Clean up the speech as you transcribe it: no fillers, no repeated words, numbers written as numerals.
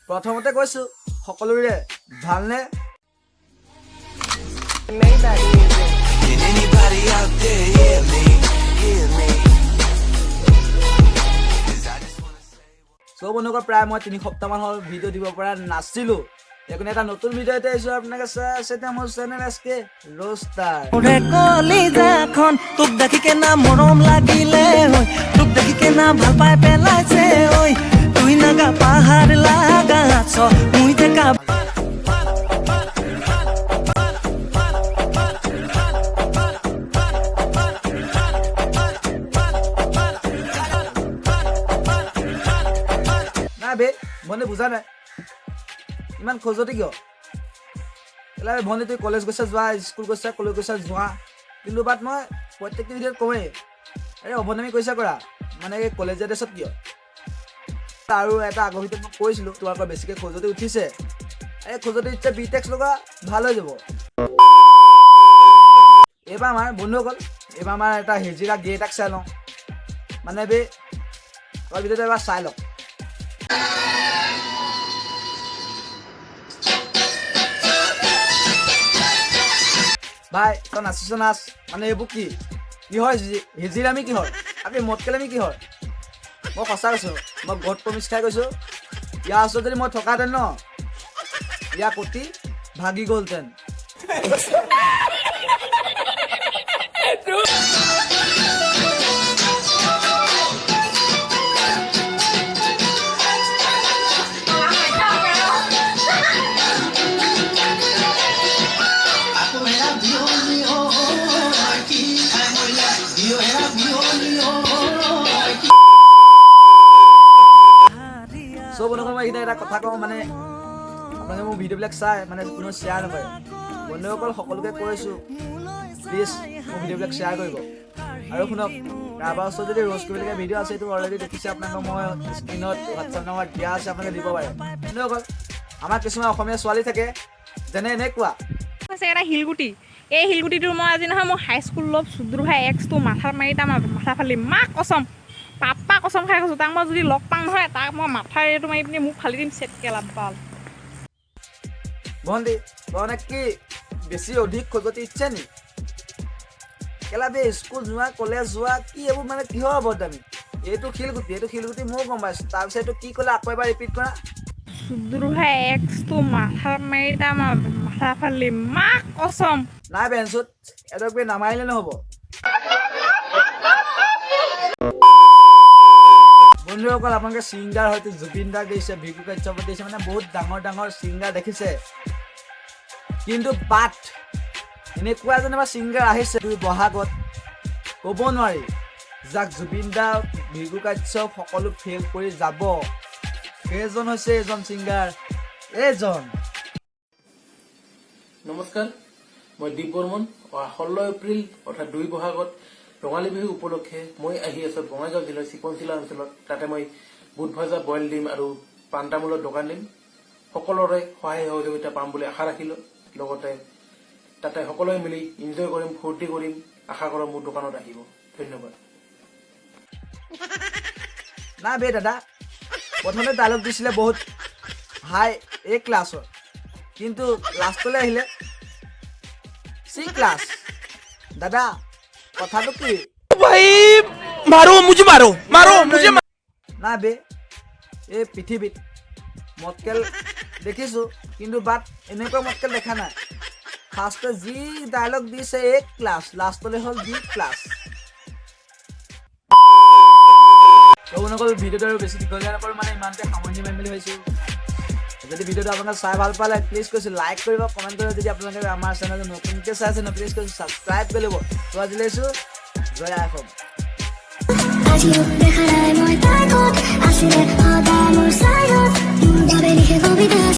প্ৰথমতে কৈছো সকলোৰে ভালনে? Can anybody out there hear me? Hear me? 'Cause I just wanna say সব বন্ধুসকল প্ৰায় মই 3 সপ্তাহমান হ'ল ভিডিঅ' দিব পৰা নাছিলো। এখন এটা নতুন ভিডিঅ' এটা আহিছো আপোনালোকে চাই আছে মোৰ চেনেল এছকে ৰোষ্টাৰ। ওৰে কলিজাখন তোক দেখি কেনা মৰম লাগিলে ঐ তোক দেখি কেনা ভাল পাই পেলাইছে ঐ তুই নাগা পাহাৰ লাগা আছ মুই দেখা না বে মনে বুজা নাই ইমান খোজতে কিয়? এলা ভনে তুই কলেজ গৈছা যোৱা, স্কুল গৈছা কলেজ গৈছা যোৱা, কিন্তু বাট মই প্ৰত্যেকটো ভিডিঅ'ত কমেই আৰে অবনামী কৈছা কৰা মানে এই কলেজীয়া ড্ৰেছত কিয়? আৰু এটা আগৰ ভিতৰত মই কৈছিলোঁ তোৰ আকৌ বেছিকৈ খোজতে উঠিছে, এই খোজতে ইচ্ছা বিটেক্স লগা ভাল হৈ যাব। এইবাৰ আমাৰ বন্ধুসকল এইবাৰ আমাৰ এটা হেজিৰা গে এটাক চাই লওঁ মানে বে তাৰ ভিতৰত এবাৰ চাই লওঁ। ভাই তই নাচিছ নাচ মানে এইবোৰ কি হয়? হেজিৰামি কি হয়? আপুনি মদ কেলেমি কি হয়? মই সঁচা কৈছোঁ, মই গড প্ৰমিছ খাই কৈছোঁ ইয়াৰ ওচৰত যদি মই থকাহেঁতেন ন ইয়াৰ কটি ভাগি গ'লহেঁতেন। সব বন্ধুসকল মই এইকেইটা এটা কথা কওঁ মানে আপোনালোকে মোৰ ভিডিঅ'বিলাক চাই মানে কোনো শ্বেয়াৰ নকৰে। বন্ধুসকল সকলোকে কৈছোঁ প্লিজ মোৰ ভিডিঅ'বিলাক শ্বেয়াৰ কৰিব। আৰু শুনক কাৰোবাৰ ওচৰত যদি ৰ'ষ্ট কৰিবলগীয়া ভিডিঅ' আছে এইটো অলৰেডি দেখিছে আপোনালোকক মই স্ক্ৰীণত হোৱাটছআপ নম্বৰ দিয়া আছে, আপোনালোকে দিব পাৰে। বন্ধুসকল আমাৰ কিছুমান অসমীয়া ছোৱালী থাকে যেনে এনেকুৱা এটা শিলগুটি, এই শিলগুটিটো মই আজি নহয় মোৰ হাইস্কুল লভ চুদ্ৰু ভাই এক্সটো মাথাত মাৰি তাৰ মাথা ফালি মাক কচম পাপা কচম খাই কৈছোঁ তাক মই যদি লগ পাওঁ নহয় তাক মই মাথাৰ এইটো মাৰি পিনি মোক ফালি দিম চেটকে লাভ। ভণ্টি তই কি বেছি অধিক খোজতি ইচ্ছা নি? কেলা বে স্কুল যোৱা কলেজ যোৱা কি এইবোৰ মানে কিহৰ বদনামি? এইটো শিলগুটি ময়ো গম পাইছোঁ। তাৰপিছত এইটো কি ক'লে আকৌ এবাৰ ৰিপিট কৰা। চুদ্ৰু ভাই এক্সটো মাথাত মাৰি তাৰ মাথা ফালি মাক কচম। নাই বেঞ্চত এডক বে নামাৰিলে নহ'ব। বন্ধুসকল আপোনালোকে ছিংগাৰ হয়তো জুবিন দাক দেখিছে, ভিকু কাশ্যপক দেখিছে, মানে বহুত ডাঙৰ ডাঙৰ ছিংগাৰ দেখিছে, কিন্তু বাট এনেকুৱা এজন এবাৰ ছিংগাৰ আহিছে দুই বহাগত ক'ব নোৱাৰি যাক জুবিন দা ভিকু কাশ্যপ সকলো ফেইল কৰি যাব। সেইজন হৈছে এজন ছিংগাৰ এইজন। নমস্কাৰ, মই দীপ বৰ্মন। 16 এপ্ৰিল অৰ্থাৎ 2 বহাগত ৰঙালী বিহু উপলক্ষে মই আহি আছোঁ বঙাইগাঁও জিলাৰ চিকনচিলা অঞ্চলত। তাতে মই বুট ভাজা বইল দিম আৰু পাণ তামোলৰ দোকান দিম। সকলোৰে সহায় সহযোগিতা পাম বুলি আশা ৰাখিলোঁ। লগতে তাতে সকলোৱে মিলি এনজয় কৰিম, ফূৰ্তি কৰিম। আশা কৰোঁ মোৰ দোকানত আহিব। ধন্যবাদ। না বে দাদা প্ৰথমতে ডাইলগ দিছিলে বহুত হাই এ ক্লাছৰ, কিন্তু লাষ্টলৈ আহিলে চি ক্লাছ। দাদা কথাটো কি? ভাই মাৰো মুঝে মাৰো না বে এই পৃথিৱীত মক্কেল দেখিছোঁ কিন্তু বাট এনেকুৱা মক্কেল দেখা নাই। ফাৰ্ষ্টে যি ডাইলগ দিছে এ ক্লাছ, লাষ্টলৈ হ'ল বি ক্লাছ। অকল ভিডিঅ'টো আৰু বেছি দীঘলীয়া নকৰোঁ মানে ইমানতে সামৰণি মাৰিম বুলি ভাবিছোঁ। যদি ভিডিঅ'টো আপোনালোকে চাই ভাল পালে প্লিজ কৈছোঁ লাইক কৰিব, কমেণ্ট কৰিব। যদি আপোনালোকে আমাৰ চেনেলটো নতুনকৈ চাই আছে ন প্লিজ কৈছোঁ ছাবস্ক্ৰাইব কৰি ল'ব। তো আজি লৈছোঁ জয় আই অসম। আজি দেখা নাই মই তাই ক'ত আছিলে সদায় মোৰ চাইডত মোৰ বাবে লিখে কবিতা।